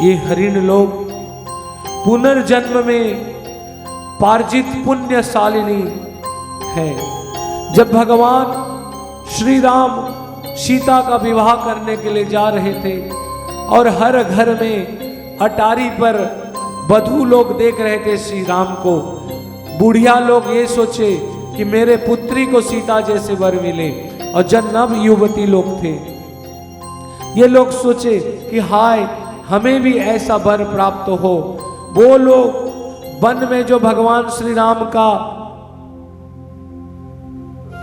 ये हरिण लोग पुनर्जन्म में पार्जित पुण्यशालिनी है। जब भगवान श्री राम सीता का विवाह करने के लिए जा रहे थे और हर घर में अटारी पर वधू लोग देख रहे थे श्री राम को, बुढ़िया लोग ये सोचे कि मेरे पुत्री को सीता जैसे वर मिले, और जब नव युवती लोग थे ये लोग सोचे कि हाय हमें भी ऐसा वर प्राप्त हो। वो लोग वन में जो भगवान श्री राम का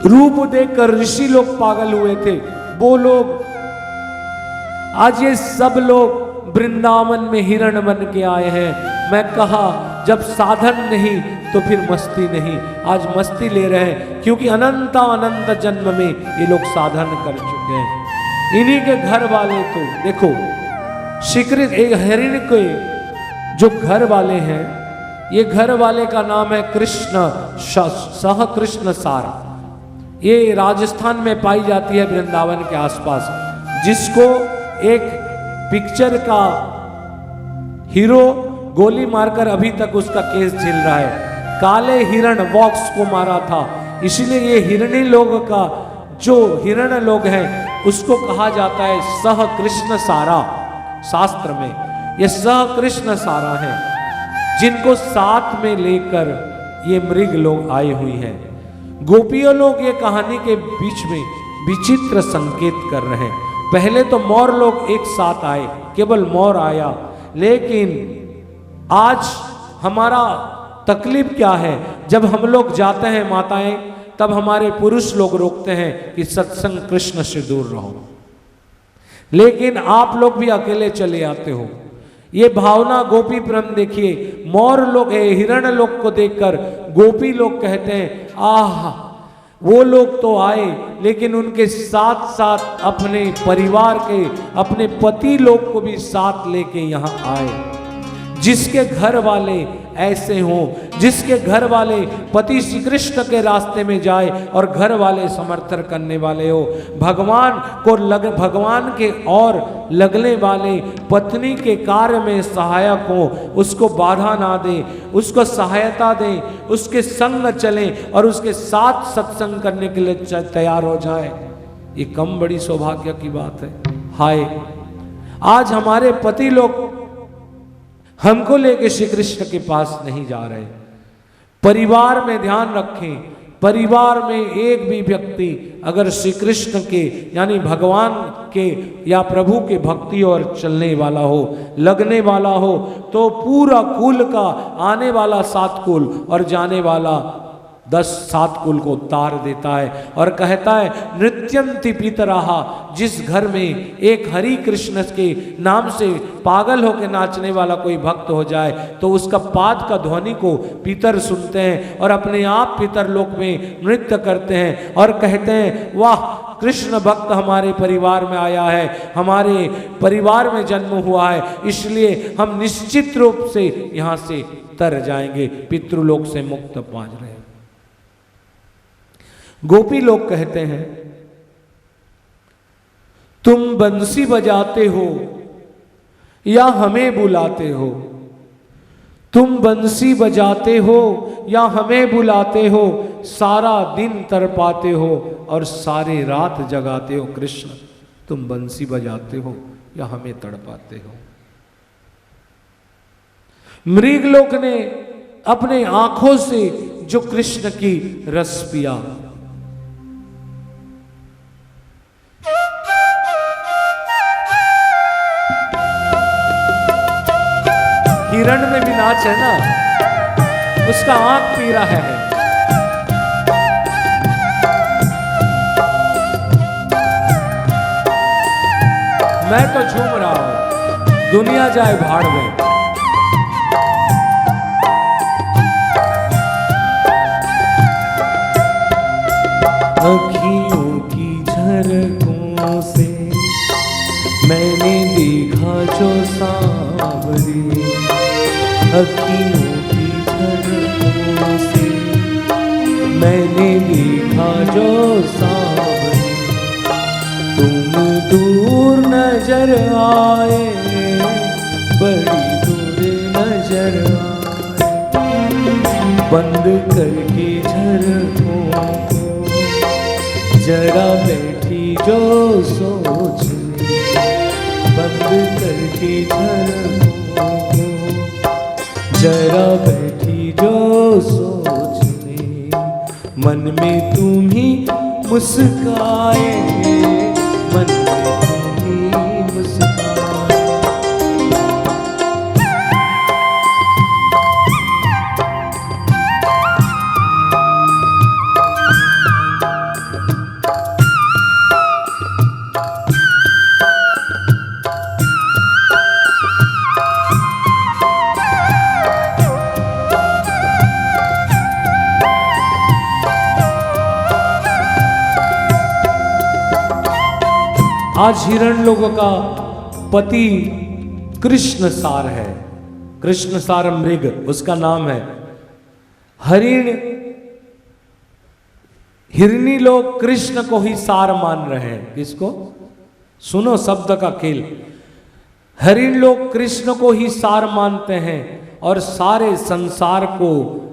रूप देखकर ऋषि लोग पागल हुए थे, वो लोग आज ये सब लोग वृंदावन में हिरण बन के आए हैं। मैं कहा जब साधन नहीं तो फिर मस्ती नहीं, आज मस्ती ले रहे हैं क्योंकि अनंत जन्म में ये लोग साधन कर चुके हैं। इन्हीं के घर वाले तो देखो शिकृत एक हरिण के जो घर वाले हैं, ये घर वाले का नाम है कृष्ण सह कृष्ण सार। ये राजस्थान में पाई जाती है वृंदावन के आसपास, जिसको एक पिक्चर का हीरो गोली मारकर अभी तक उसका केस झेल रहा है। काले हिरण वॉक्स को मारा था, इसलिए ये हिरणी लोग का जो हिरण लोग हैं उसको कहा जाता है सह कृष्ण सारा। शास्त्र में ये सह कृष्ण सारा है, जिनको साथ में लेकर ये मृग लोग आए हुई हैं। गोपियों लोग ये कहानी के बीच में विचित्र संकेत कर रहे हैं। पहले तो मोर लोग एक साथ आए, केवल मोर आया, लेकिन आज हमारा तकलीफ क्या है, जब हम लोग जाते हैं माताएं तब हमारे पुरुष लोग रोकते हैं कि सत्संग कृष्ण से दूर रहो, लेकिन आप लोग भी अकेले चले आते हो। ये भावना गोपी प्रेम देखिए, मोर लोग हिरण लोग को देखकर गोपी लोग कहते हैं आह वो लोग तो आए, लेकिन उनके साथ साथ अपने परिवार के अपने पति लोग को भी साथ लेके यहाँ आए। जिसके घर वाले ऐसे हों, जिसके घर वाले पति श्री कृष्ण के रास्ते में जाए और घर वाले समर्थन करने वाले हो, भगवान के और लगने वाले पत्नी के कार्य में सहायक हो, उसको बाधा ना दे, उसको सहायता दें, उसके संग चलें और उसके साथ सत्संग करने के लिए तैयार हो जाए, ये कम बड़ी सौभाग्य की बात है। हाय आज हमारे पति लोग हमको लेके श्री कृष्ण के पास नहीं जा रहे। परिवार में ध्यान रखें, परिवार में एक भी व्यक्ति अगर श्री कृष्ण के यानी भगवान के या प्रभु के भक्ति और चलने वाला हो, लगने वाला हो, तो पूरा कुल का आने वाला 7 कुल और जाने वाला 7 कुल को उतार देता है। और कहता है नृत्यंति पितराहा, जिस घर में एक हरि कृष्ण के नाम से पागल होकर नाचने वाला कोई भक्त हो जाए तो उसका पाद का ध्वनि को पितर सुनते हैं और अपने आप पितर लोक में नृत्य करते हैं और कहते हैं वाह कृष्ण भक्त हमारे परिवार में आया है, हमारे परिवार में जन्म हुआ है, इसलिए हम निश्चित रूप से यहाँ से तर जाएंगे, पितृलोक से मुक्त पा रहे हैं। गोपी लोग कहते हैं तुम बंसी बजाते हो या हमें बुलाते हो, तुम बंसी बजाते हो या हमें बुलाते हो, सारा दिन तड़पाते हो और सारी रात जगाते हो कृष्ण, तुम बंसी बजाते हो या हमें तड़पाते हो। मृग लोक ने अपने आंखों से जो कृष्ण की रस पिया, हिरण में भी नाच है ना, उसका आंख पी रहा है। मैं तो झूम रहा हूं, दुनिया जाए भाड़ में। अखियों की झलकों से मैंने देखा जो सांवरी, अखियों की झलकों से मैंने देखा जो सांवरी, तुम दूर नजर आए बड़ी दूर नजर आए। बंद करके झरोखों को जरा बैठी जो सोचने, बंद करके झरोखों को जरा बैठी जो सोचने, मन में तुम ही मुस्काए, मन में तुम ही मुस्काए। आज हिरण लोगों का पति कृष्ण सार है, कृष्ण सार मृग उसका नाम है। हरिण हिरनी लोग कृष्ण को ही सार मान रहे हैं। किसको? सुनो शब्द का खेल। हरिण लोग कृष्ण को ही सार मानते हैं और सारे संसार को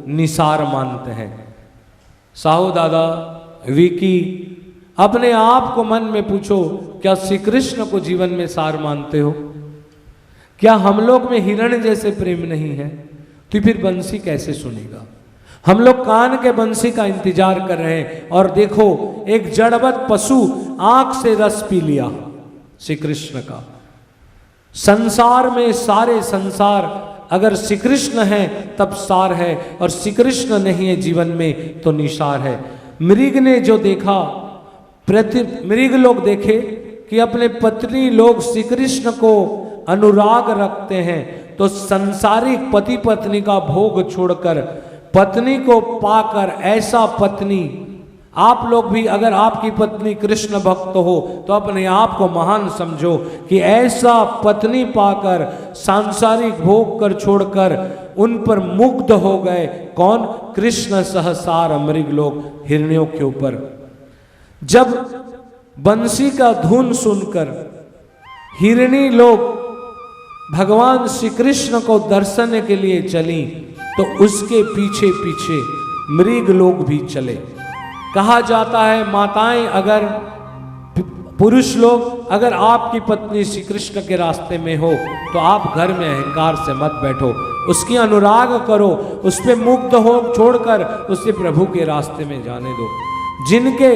निसार मानते हैं। साहू दादा, विकी, अपने आप को मन में पूछो, क्या श्री कृष्ण को जीवन में सार मानते हो? क्या हम लोग में हिरण जैसे प्रेम नहीं है? तो फिर बंसी कैसे सुनेगा? हम लोग कान के बंसी का इंतजार कर रहे हैं और देखो एक जड़वत पशु आंख से रस पी लिया श्री कृष्ण का। संसार में सारे संसार अगर श्री कृष्ण है तब सार है, और श्री कृष्ण नहीं है जीवन में तो निसार है। मृग ने जो देखा, मृग लोग देखे कि अपने पत्नी लोग श्री कृष्ण को अनुराग रखते हैं, तो संसारिक पति पत्नी का भोग छोड़कर पत्नी को पाकर, ऐसा पत्नी, आप लोग भी अगर आपकी पत्नी कृष्ण भक्त हो तो अपने आप को महान समझो कि ऐसा पत्नी पाकर सांसारिक भोग कर छोड़कर उन पर मुग्ध हो गए। कौन? कृष्ण सहसार मृग लोग हिरणियों के ऊपर। जब बंसी का धुन सुनकर हिरणी लोग भगवान श्री कृष्ण को दर्शन के लिए चली तो उसके पीछे पीछे मृग लोग भी चले। कहा जाता है माताएं, अगर पुरुष लोग, अगर आपकी पत्नी श्री कृष्ण के रास्ते में हो तो आप घर में अहंकार से मत बैठो, उसकी अनुराग करो, उस पर मुग्ध हो छोड़कर उसे प्रभु के रास्ते में जाने दो। जिनके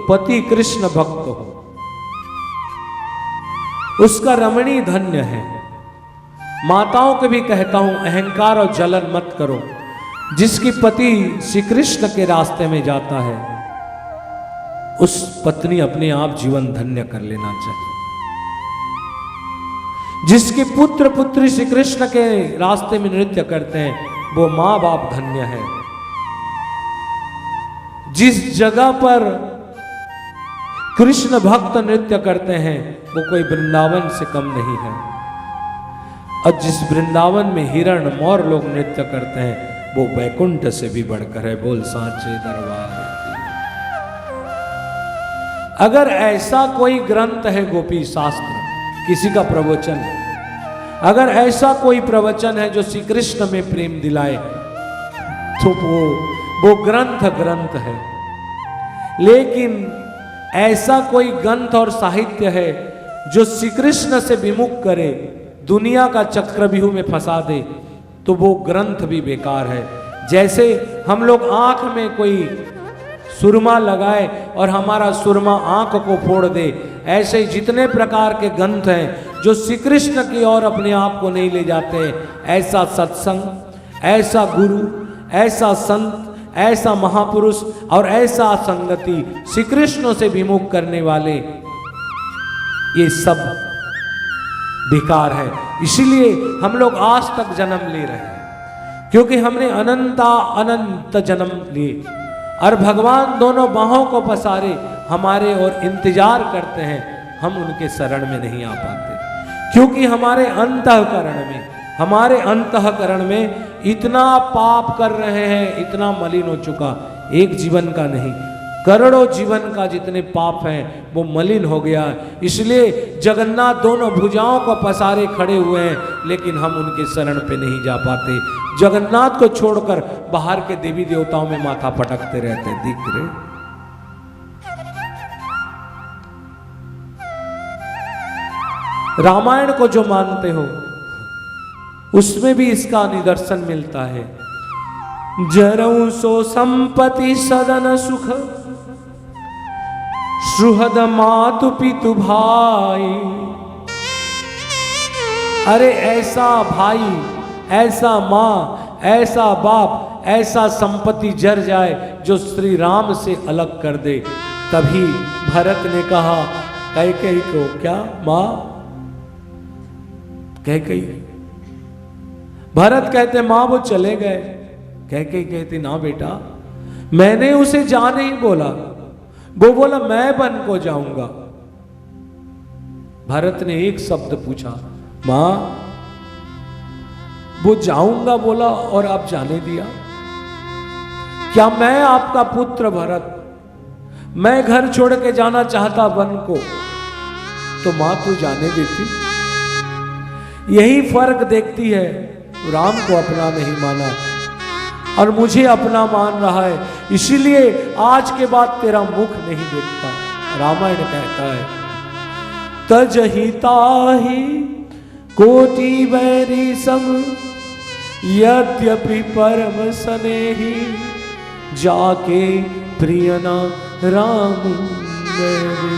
पति कृष्ण भक्त हो उसका रमणी धन्य है। माताओं को भी कहता हूं, अहंकार और जलन मत करो। जिसकी पति श्री कृष्ण के रास्ते में जाता है उस पत्नी अपने आप जीवन धन्य कर लेना चाहिए। जिसके पुत्र पुत्री श्री कृष्ण के रास्ते में नृत्य करते हैं वो माँ बाप धन्य है। जिस जगह पर कृष्ण भक्त नृत्य करते हैं वो कोई वृंदावन से कम नहीं है, और जिस वृंदावन में हिरण मोर लोग नृत्य करते हैं वो वैकुंठ से भी बढ़कर है। बोल सांचे दरबार। अगर ऐसा कोई ग्रंथ है गोपी शास्त्र, किसी का प्रवचन है, अगर ऐसा कोई प्रवचन है जो श्री कृष्ण में प्रेम दिलाए तो वो ग्रंथ है। लेकिन ऐसा कोई ग्रंथ और साहित्य है जो श्री कृष्ण से विमुख करे, दुनिया का चक्रव्यूह में फंसा दे, तो वो ग्रंथ भी बेकार है। जैसे हम लोग आंख में कोई सुरमा लगाए और हमारा सुरमा आंख को फोड़ दे, ऐसे ही जितने प्रकार के ग्रंथ हैं जो श्री कृष्ण की ओर अपने आप को नहीं ले जाते, ऐसा सत्संग, ऐसा गुरु, ऐसा संत, ऐसा महापुरुष और ऐसा संगति श्री कृष्ण से विमुख करने वाले, ये सब बेकार है। इसीलिए हम लोग आज तक जन्म ले रहे हैं क्योंकि हमने अनंत जन्म लिए, और भगवान दोनों बाहों को पसारे हमारे और इंतजार करते हैं, हम उनके शरण में नहीं आ पाते क्योंकि हमारे अंतःकरण में इतना पाप कर रहे हैं, इतना मलिन हो चुका, एक जीवन का नहीं करोड़ों जीवन का जितने पाप हैं वो मलिन हो गया है। इसलिए जगन्नाथ दोनों भुजाओं को पसारे खड़े हुए हैं, लेकिन हम उनके शरण पे नहीं जा पाते। जगन्नाथ को छोड़कर बाहर के देवी देवताओं में माथा पटकते रहते हैं। दिख रहे रामायण को जो मानते हो उसमें भी इसका निदर्शन मिलता है। जरऊ सो संपत्ति सदन सुख, सुहद मातु पितु भाई। अरे ऐसा भाई, ऐसा माँ, ऐसा बाप, ऐसा संपत्ति जर जाए जो श्री राम से अलग कर दे। तभी भरत ने कहा कैकेयी को, क्या माँ? कैकेयी। भरत कहते माँ वो चले गए। कैकेयी कहती ना बेटा, मैंने उसे जा नहीं बोला, वो बोला मैं वन को जाऊंगा। भरत ने एक शब्द पूछा, मां वो जाऊंगा बोला और आप जाने दिया? क्या मैं आपका पुत्र भरत, मैं घर छोड़ के जाना चाहता वन को, तो मां तू जाने देती? यही फर्क देखती है। राम को अपना नहीं माना और मुझे अपना मान रहा है, इसीलिए आज के बाद तेरा मुख नहीं देखता। रामायण कहता है तजहिता ही कोटि बैरी सम, यद्यपि परम स्नेही, जाके प्रियना राम मेरे।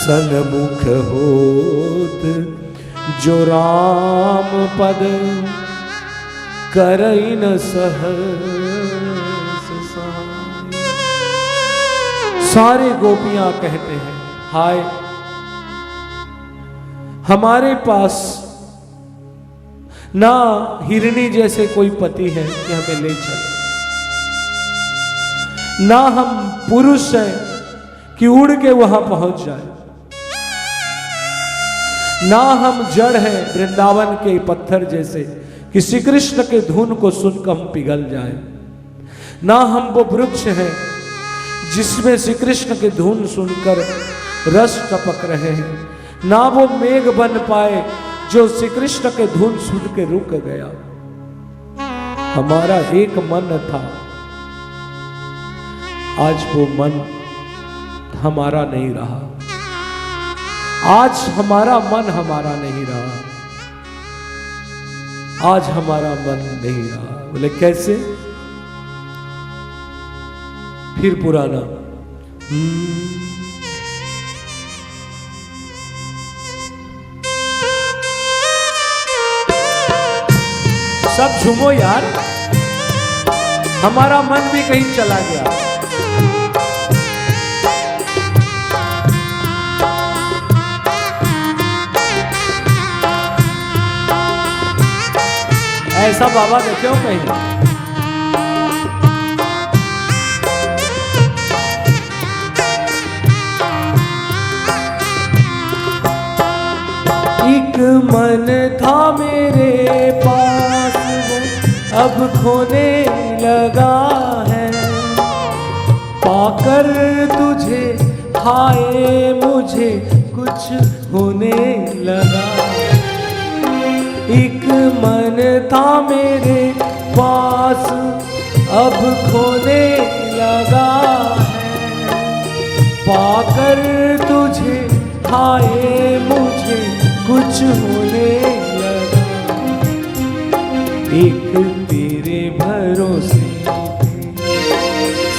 सन्मुख होत जो राम पद, करई न सहस साई। सारे गोपियां कहते हैं हाय हमारे पास ना हिरणी जैसे कोई पति है कि हमें ले चले, ना हम पुरुष हैं कि उड़ के वहां पहुंच जाए, ना हम जड़ हैं वृंदावन के पत्थर जैसे कि श्री कृष्ण के धुन को सुनकर हम पिघल जाए, ना हम वो वृक्ष हैं जिसमें श्री कृष्ण के धुन सुनकर रस टपक रहे हैं, ना वो मेघ बन पाए जो श्री कृष्ण के धुन सुन के रुक गया। हमारा एक मन था, आज वो मन हमारा नहीं रहा, आज हमारा मन हमारा नहीं रहा, आज हमारा मन नहीं रहा। बोले कैसे? फिर पुराना सब झूमो यार, हमारा मन भी कहीं चला गया। ऐसा बाबा देखे हो कहीं? एक मन था मेरे पास वो अब खोने लगा है, पाकर तुझे हाय मुझे कुछ होने लगा। एक मन था मेरे पास अब खोने लगा है, पाकर तुझे हाय मुझे कुछ होने लगा। एक तेरे भरोसे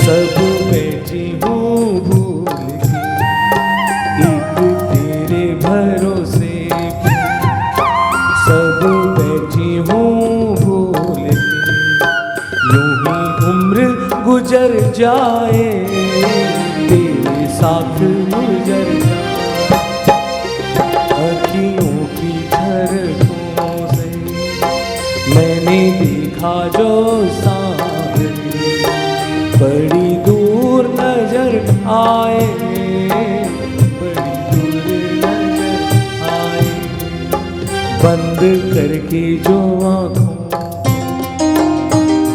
सब बैठी हूँ भूल के, एक तेरे भरोसे सब बैठी हूँ भूल के। यूं ही उम्र गुजर जाए तेरे साथ गुजर जाए, अखियों की झलकों से मैंने देखा जो सामने, बड़ी दूर नजर आए, बड़ी दूर नजर आए। बंद करके जो आँखों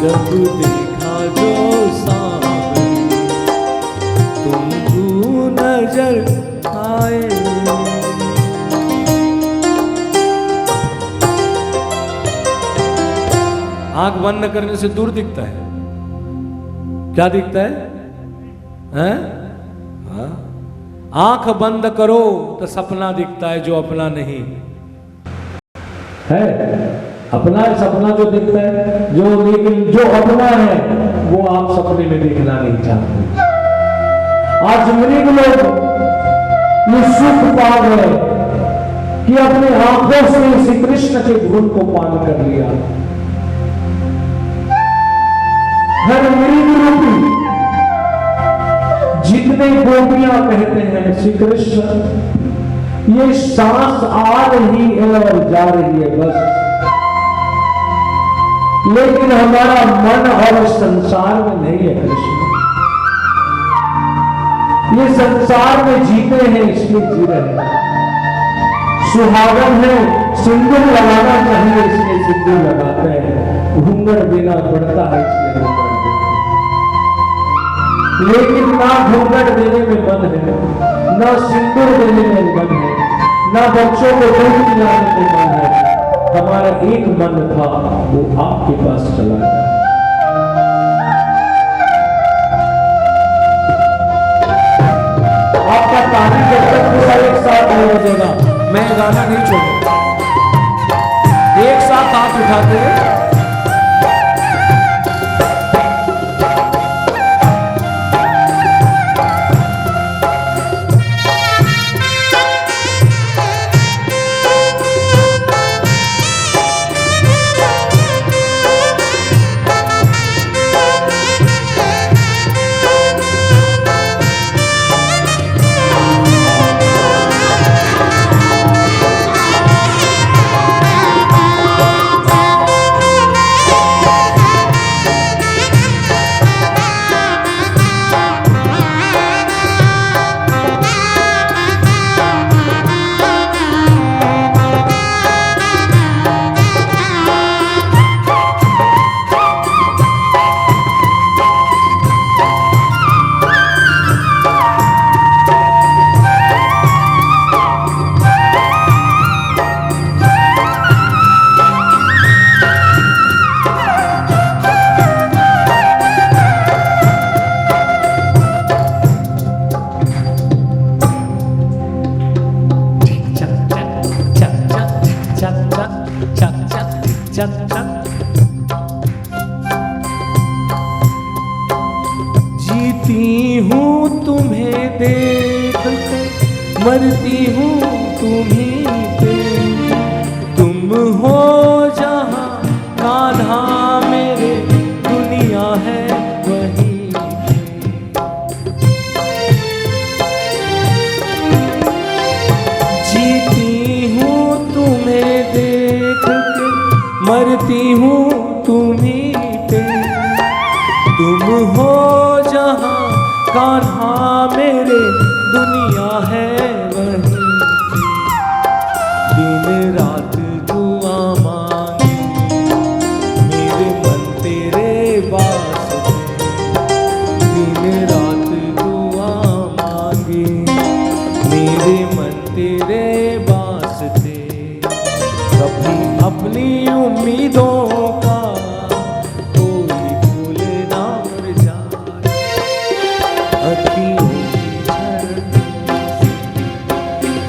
जब देखा जो सामने तुम तू नजर आए। आंख बंद करने से दूर दिखता है, क्या दिखता है? हैं? हाँ? आंख बंद करो तो सपना दिखता है जो अपना नहीं है। अपना सपना जो दिखता है जो, लेकिन जो अपना है वो आप सपने में देखना नहीं चाहते। आज मृग लोग ये सुख पा गए कि अपने आंखों से श्री कृष्ण के गुण को पान कर लिया। हर मृग रूपी जितने गोपियां कहते हैं श्री कृष्ण ये सांस आ रही है और जा रही है बस, लेकिन हमारा मन और संसार में नहीं है कृष्ण। ये संसार में जीते हैं इसलिए जी रहे हैं। सुहागन है, सिंदूर लगाना चाहिए इसलिए सिंदूर लगाते हैं। घूंघट देना पड़ता है इसलिए नहीं पड़ता। लेकिन ना घूंघट देने में मन है, ना सिंदूर देने में मन है, ना बच्चों को दूध पिलाने में मन है। हमारा एक मन था वो आपके पास चला गया। आपका ताली जब तक पूरा एक साथ नहीं हो जाएगा मैं गाना नहीं छोड़ूंगा। एक साथ हाथ उठाते हैं। जीती हूँ तुम्हें देख कर, मरती हूँ तुम्हीं पे। तुम हो जहाँ कान्हा मेरे, दुनिया है वहीं। जीती हूँ तुम्हें देख कर, मरती हूँ तुम्हीं पे। तुम हो जहाँ कान्हा मेरे, दुनिया है वहीं। दिन रात दुआ मांगी मेरे मन तेरे वास्ते। दिन रात दुआ मांगी मेरे मन तेरे वास्ते। कभी अपनी उम्मीदों का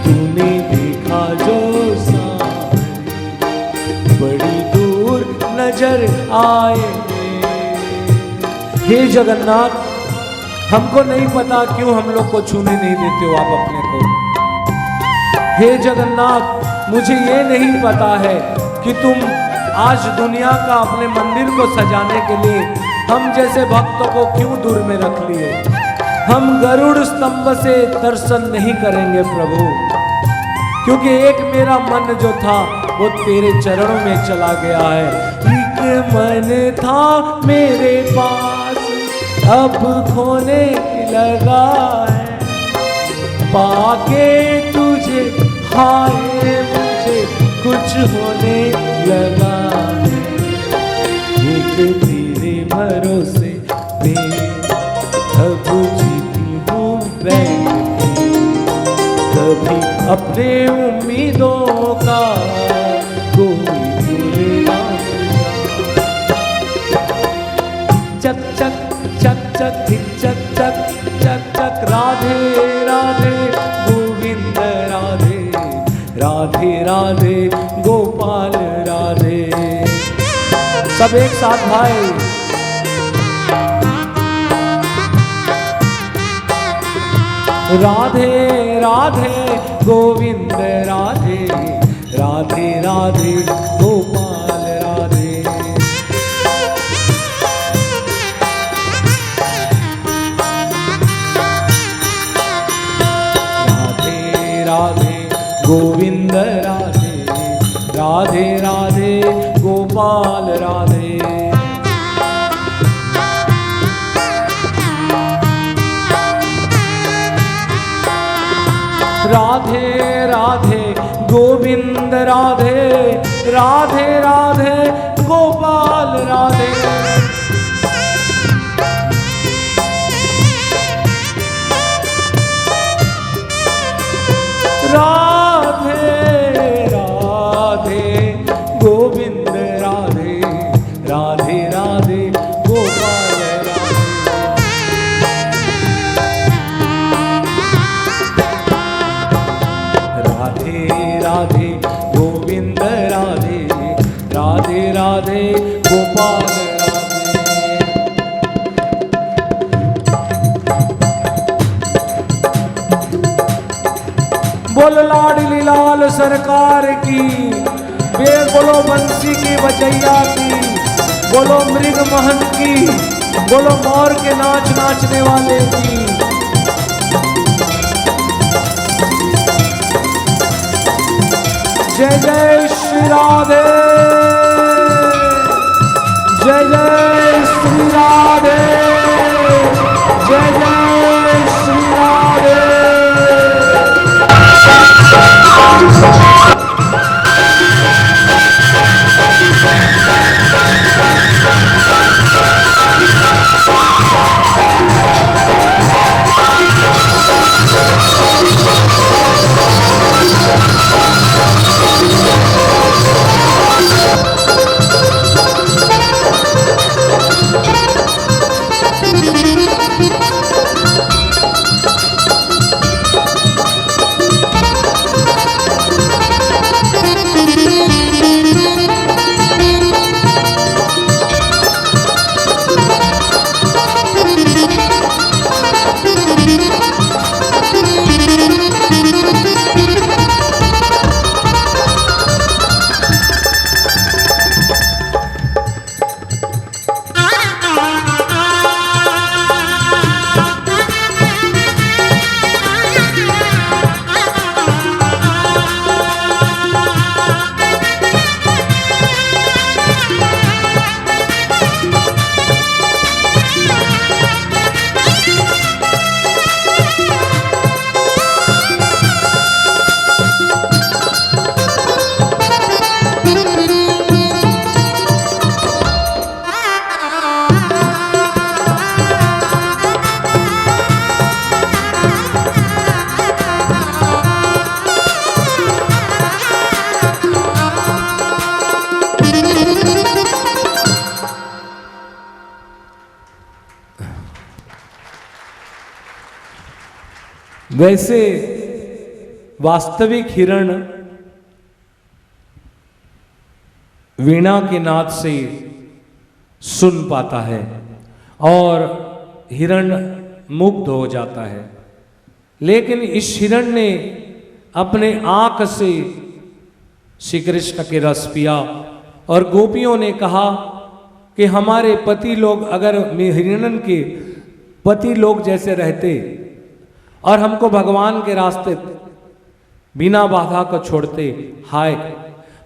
तूने देखा जो बड़ी दूर नजर आए। हे जगन्नाथ, हमको नहीं पता क्यों हम लोग को छूने नहीं देते हो आप अपने को। हे जगन्नाथ, मुझे ये नहीं पता है कि तुम आज दुनिया का अपने मंदिर को सजाने के लिए हम जैसे भक्तों को क्यों दूर में रख लिए। हम गरुड़ स्तंभ से दर्शन नहीं करेंगे प्रभु, क्योंकि एक मेरा मन जो था वो तेरे चरणों में चला गया है। एक मन था मेरे पास अब खोने लगा है, पाके तुझे हाय मुझे कुछ होने लगा है। एक तेरे सोचती हूँ बैठ के, कभी अपने उम्मीदों का कोई भूलना। चक चक चक चक चक चक चक चक राधे राधे गोविंद राधे, राधे राधे गोपाल राधे। सब एक साथ भाई। राधे राधे गोविंद राधे, राधे राधे गोपाल राधे। राधे राधे गोविंद राधे, राधे राधे गोपाल राधे। राधे राधे गोविंद राधे, राधे राधे गोपाल राधे। राधे राधे गोविंद राधे, राधे राधे गोपाल राधे। राधे राधे गोविंद राधे, राधे राधे गोपाल राधे। बोल लाडली लाल सरकार की, बोलो बंसी की बचैया की, बोलो मृग महन की, बोलो मोर के नाच नाचने वाले की। जय जय श्री राधे, जय जय श्री राधे, जय जय श्री राधे। वैसे वास्तविक हिरण वीणा के नाद से सुन पाता है और हिरण मुग्ध हो जाता है, लेकिन इस हिरण ने अपने आंख से श्री कृष्ण के रस पिया और गोपियों ने कहा कि हमारे पति लोग अगर हिरणन के पति लोग जैसे रहते और हमको भगवान के रास्ते बिना बाधा को छोड़ते, हाय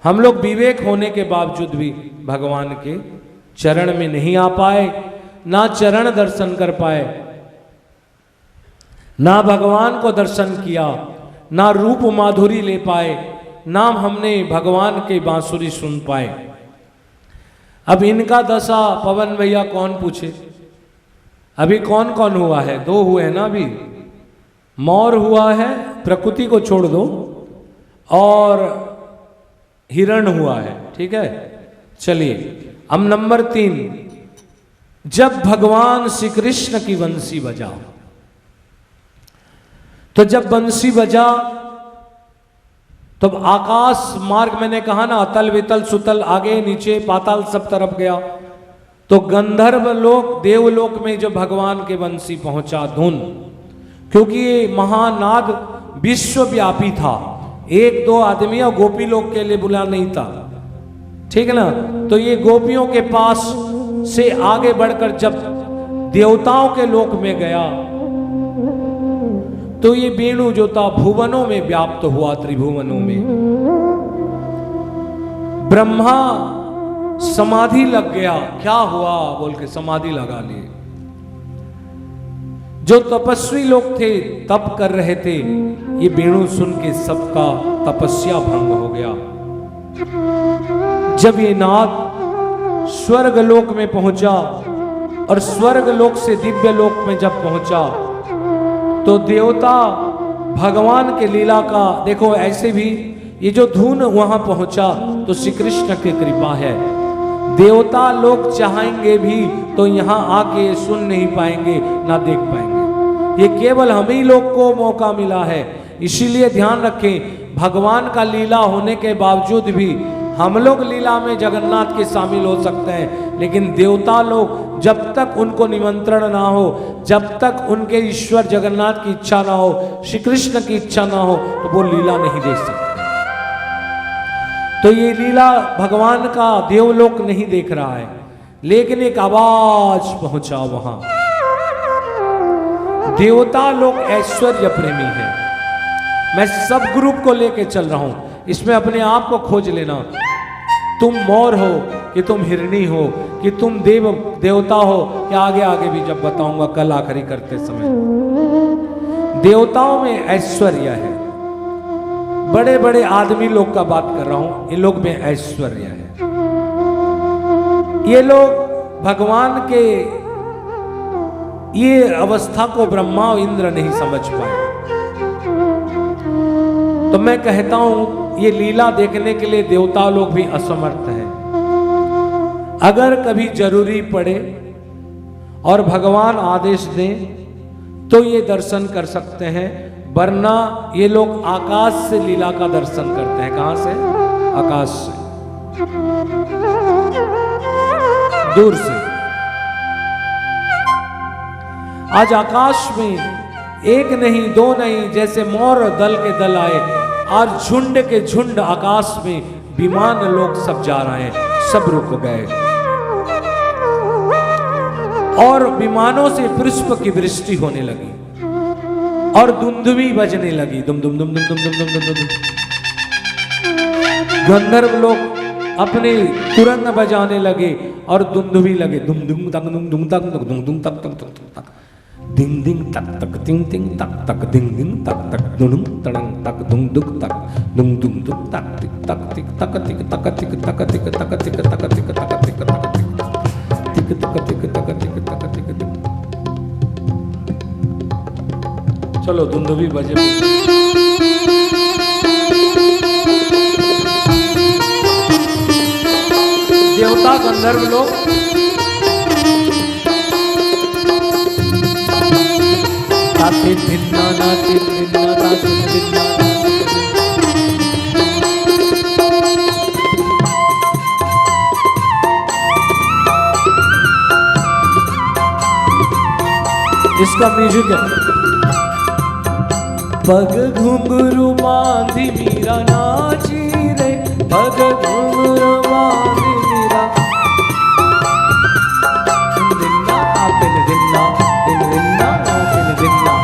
हम लोग विवेक होने के बावजूद भी भगवान के चरण में नहीं आ पाए, ना चरण दर्शन कर पाए, ना भगवान को दर्शन किया, ना रूप माधुरी ले पाए, ना हमने भगवान के बांसुरी सुन पाए। अब इनका दशा पवन भैया कौन पूछे। अभी कौन कौन हुआ है? 2 हुए हैं ना अभी। मोर हुआ है, प्रकृति को छोड़ दो, और हिरण हुआ है। ठीक है, चलिए अब नंबर 3, जब भगवान श्री कृष्ण की बंसी बजा, तो जब बंसी बजा तब आकाश मार्ग, मैंने कहा ना अतल वितल सुतल, आगे नीचे पाताल सब तरफ गया। तो गंधर्व लोक देवलोक में जो भगवान के बंसी पहुंचा धुन, क्योंकि ये महानाद विश्वव्यापी था, 1-2 आदमी और गोपी लोग के लिए बुला नहीं था। ठीक है ना? तो ये गोपियों के पास से आगे बढ़कर जब देवताओं के लोक में गया तो ये वेणु जो था भुवनों में व्याप्त हुआ, त्रिभुवनों में। ब्रह्मा समाधि लग गया। क्या हुआ बोल के समाधि लगा लिए। जो तपस्वी लोग थे, तप कर रहे थे, ये वेणु सुन के सबका तपस्या भंग हो गया। जब ये नाद स्वर्ग लोक में पहुंचा और स्वर्ग लोक से दिव्य लोक में जब पहुंचा तो देवता भगवान के लीला का देखो, ऐसे भी ये जो धुन वहां पहुंचा तो श्री कृष्ण की कृपा है। देवता लोग चाहेंगे भी तो यहां आके सुन नहीं पाएंगे, ना देख पाएंगे। ये केवल हम ही लोग को मौका मिला है। इसीलिए ध्यान रखें, भगवान का लीला होने के बावजूद भी हम लोग लीला में जगन्नाथ के शामिल हो सकते हैं, लेकिन देवता लोग जब तक उनको निमंत्रण ना हो, जब तक उनके ईश्वर जगन्नाथ की इच्छा ना हो, श्री कृष्ण की इच्छा ना हो, तो वो लीला नहीं देख सकते। तो ये लीला भगवान का देवलोक नहीं देख रहा है, लेकिन एक आवाज पहुंचा वहां। देवता लोग ऐश्वर्य प्रेमी है। मैं सब ग्रुप को लेके चल रहा हूं, इसमें अपने आप को खोज लेना। तुम मोर हो कि तुम हिरणी हो कि तुम देवता हो, कि आगे आगे भी जब बताऊंगा कल आखिरी करते समय। देवताओं में ऐश्वर्य है। बड़े बड़े आदमी लोग का बात कर रहा हूं, इन लोग में ऐश्वर्य है। ये लोग भगवान के ये अवस्था को ब्रह्मा और इंद्र नहीं समझ पाए। तो मैं कहता हूं ये लीला देखने के लिए देवता लोग भी असमर्थ हैं। अगर कभी जरूरी पड़े और भगवान आदेश दें तो ये दर्शन कर सकते हैं, वरना ये लोग आकाश से लीला का दर्शन करते हैं। कहां से? आकाश से, दूर से। आज आकाश में एक नहीं, 2 नहीं, जैसे मोर दल के दल आए और झुंड के झुंड आकाश में विमान लोग सब जा रहे हैं, सब रुक गए और विमानों से पुष्प की वृष्टि होने लगी और दुंदुभी बजने लगी। दुम दुम दुम दुम दुम दुम दुम दुम दुम। गंधर्व लोग अपने तुरंग बजाने लगे और दुंदुभी लगे। दुम दुम तक दुम दुम तक दुम दुम तक तक तक दिंग दिंग तक तक तिंग तिंग तक तक दिंग दिंग तक तक दुनुम तड़ंग तक दुम दुक तक दुम दुम दुक तक तिक तक तिक तक तिक तक तिक तक तिक तक तिक तक तिक तक तिक तक तिक तक तिक तक तिक तक तिक तिक। चलो दुंदुभी बजे। देवता गंधर्व लोग नाचे भिन्ना नाचे भिन्ना नाचे भिन्ना। इसका म्यूजिक है। पग घुंघरू बांधी मीरा नाची रे, पग घुंघरू बांधी मीरा। दिन्ना आपिन दिन्ना दिन दिन्ना आपिन दिन्ना।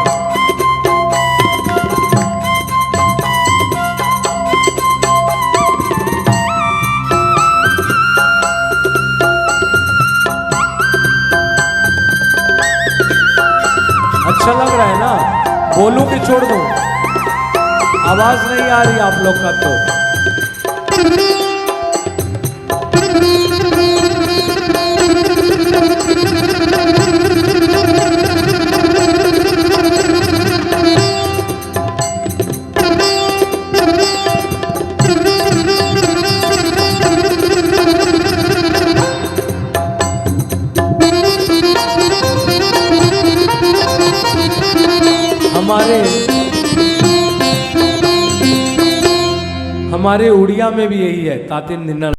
अच्छा लग रहा है ना? बोलूं कि छोड़ दूं? आवाज नहीं आ रही आप लोग का तो। हमारे उड़िया में भी यही है, ताते निन्ना